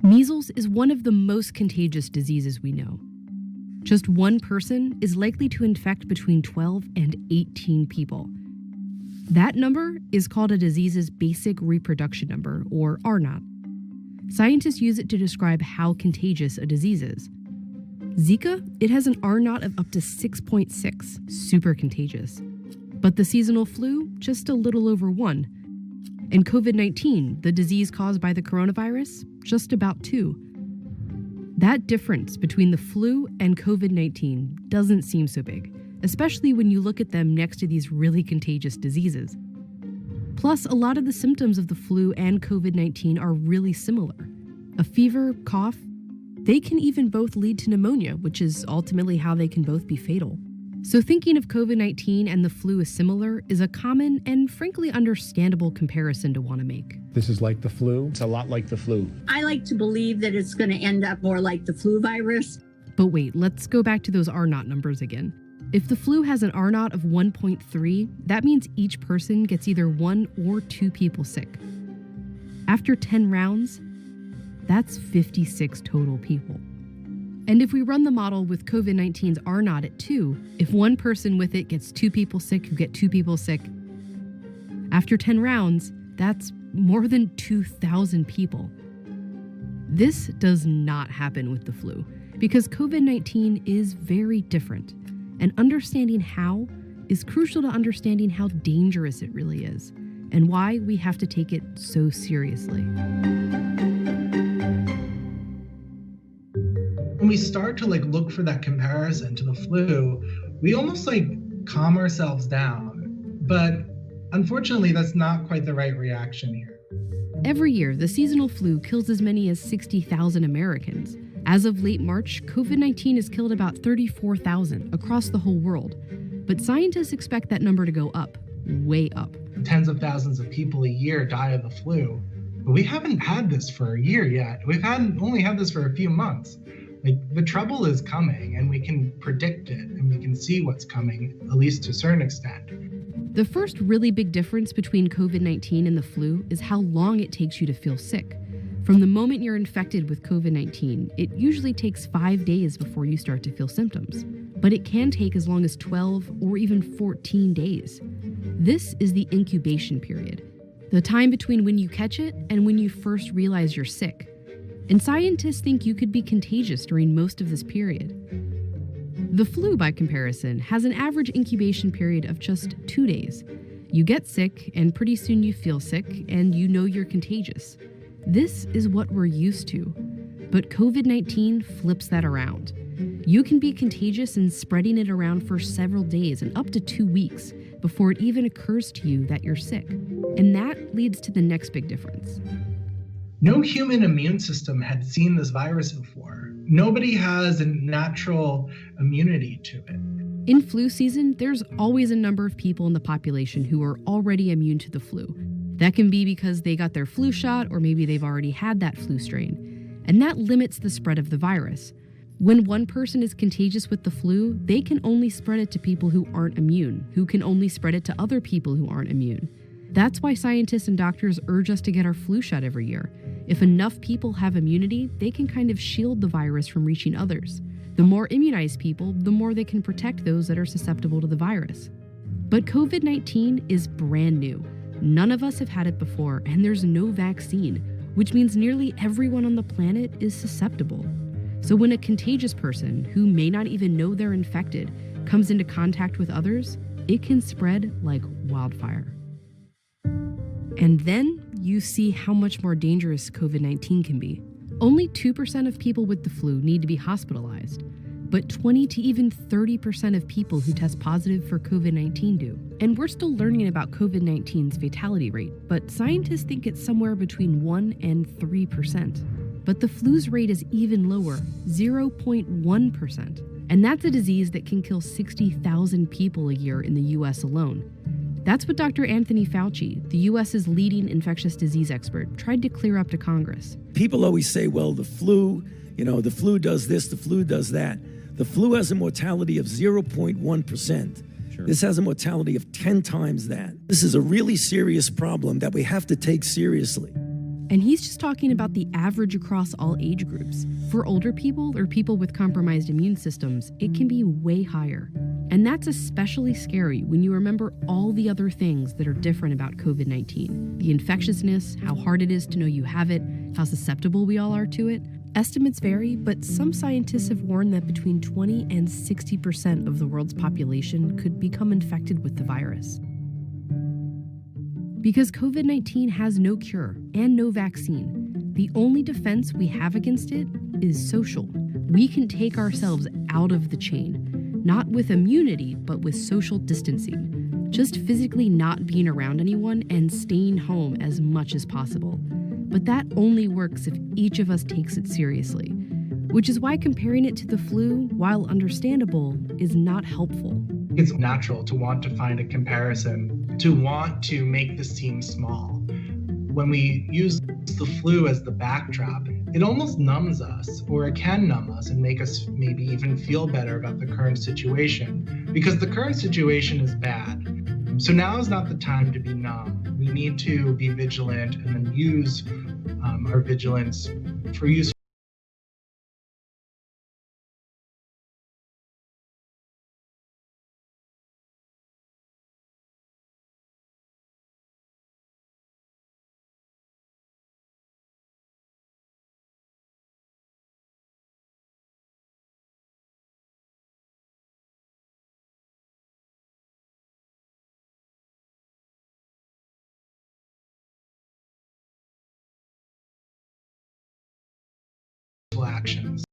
Measles is one of the most contagious diseases we know. Just one person is likely to infect between 12 and 18 people. That number is called a disease's basic reproduction number, or R0. Scientists use it to describe how contagious a disease is. Zika, it has an R0 of up to 6.6, super contagious. But the seasonal flu, just a little over 1. And COVID-19, the disease caused by the coronavirus, just about 2. That difference between the flu and COVID-19 doesn't seem so big, especially when you look at them next to these really contagious diseases. Plus, a lot of the symptoms of the flu and COVID-19 are really similar. A fever, cough, they can even both lead to pneumonia, which is ultimately how they can both be fatal. So thinking of COVID-19 and the flu as similar is a common and frankly understandable comparison to want to make. This is like the flu? It's a lot like the flu. I like to believe that it's going to end up more like the flu virus. But wait, let's go back to those R0 numbers again. If the flu has an R0 of 1.3, that means each person gets either 1 or 2 people sick. After 10 rounds, that's 56 total people. And if we run the model with COVID-19's R0 at 2, if one person with it gets 2 people sick who get 2 people sick, after 10 rounds, that's more than 2,000 people. This does not happen with the flu because COVID-19 is very different, and understanding how is crucial to understanding how dangerous it really is and why we have to take it so seriously. When we start to look for that comparison to the flu, we almost calm ourselves down. But unfortunately, that's not quite the right reaction here. Every year, the seasonal flu kills as many as 60,000 Americans. As of late March, COVID-19 has killed about 34,000 across the whole world. But scientists expect that number to go up, way up. Tens of thousands of people a year die of the flu. But we haven't had this for a year yet. We've only had this for a few months. The trouble is coming, and we can predict it, and we can see what's coming, at least to a certain extent. The first really big difference between COVID-19 and the flu is how long it takes you to feel sick. From the moment you're infected with COVID-19, it usually takes 5 days before you start to feel symptoms. But it can take as long as 12 or even 14 days. This is the incubation period, the time between when you catch it and when you first realize you're sick. And scientists think you could be contagious during most of this period. The flu, by comparison, has an average incubation period of just 2 days. You get sick, and pretty soon you feel sick, and you know you're contagious. This is what we're used to. But COVID-19 flips that around. You can be contagious and spreading it around for several days and up to 2 weeks before it even occurs to you that you're sick. And that leads to the next big difference. No human immune system had seen this virus before. Nobody has a natural immunity to it. In flu season, there's always a number of people in the population who are already immune to the flu. That can be because they got their flu shot, or maybe they've already had that flu strain. And that limits the spread of the virus. When one person is contagious with the flu, they can only spread it to people who aren't immune, who can only spread it to other people who aren't immune. That's why scientists and doctors urge us to get our flu shot every year. If enough people have immunity, they can kind of shield the virus from reaching others. The more immunized people, the more they can protect those that are susceptible to the virus. But COVID-19 is brand new. None of us have had it before, and there's no vaccine, which means nearly everyone on the planet is susceptible. So when a contagious person, who may not even know they're infected, comes into contact with others, it can spread like wildfire. And then you see how much more dangerous COVID-19 can be. Only 2% of people with the flu need to be hospitalized, but 20 to even 30% of people who test positive for COVID-19 do. And we're still learning about COVID-19's fatality rate, but scientists think it's somewhere between 1 and 3%. But the flu's rate is even lower, 0.1%. And that's a disease that can kill 60,000 people a year in the US alone. That's what Dr. Anthony Fauci, the US's leading infectious disease expert, tried to clear up to Congress. People always say, well, the flu does this, the flu does that. The flu has a mortality of 0.1%. Sure. This has a mortality of 10 times that. This is a really serious problem that we have to take seriously. And he's just talking about the average across all age groups. For older people or people with compromised immune systems, it can be way higher. And that's especially scary when you remember all the other things that are different about COVID-19. The infectiousness, how hard it is to know you have it, how susceptible we all are to it. Estimates vary, but some scientists have warned that between 20 and 60% of the world's population could become infected with the virus. Because COVID-19 has no cure and no vaccine, the only defense we have against it is social. We can take ourselves out of the chain, not with immunity, but with social distancing. Just physically not being around anyone and staying home as much as possible. But that only works if each of us takes it seriously, which is why comparing it to the flu, while understandable, is not helpful. It's natural to want to find a comparison, to want to make this seem small. When we use the flu as the backdrop, it almost numbs us, or it can numb us and make us maybe even feel better about the current situation, because the current situation is bad. So now is not the time to be numb. We need to be vigilant and then use our vigilance for use. Actions.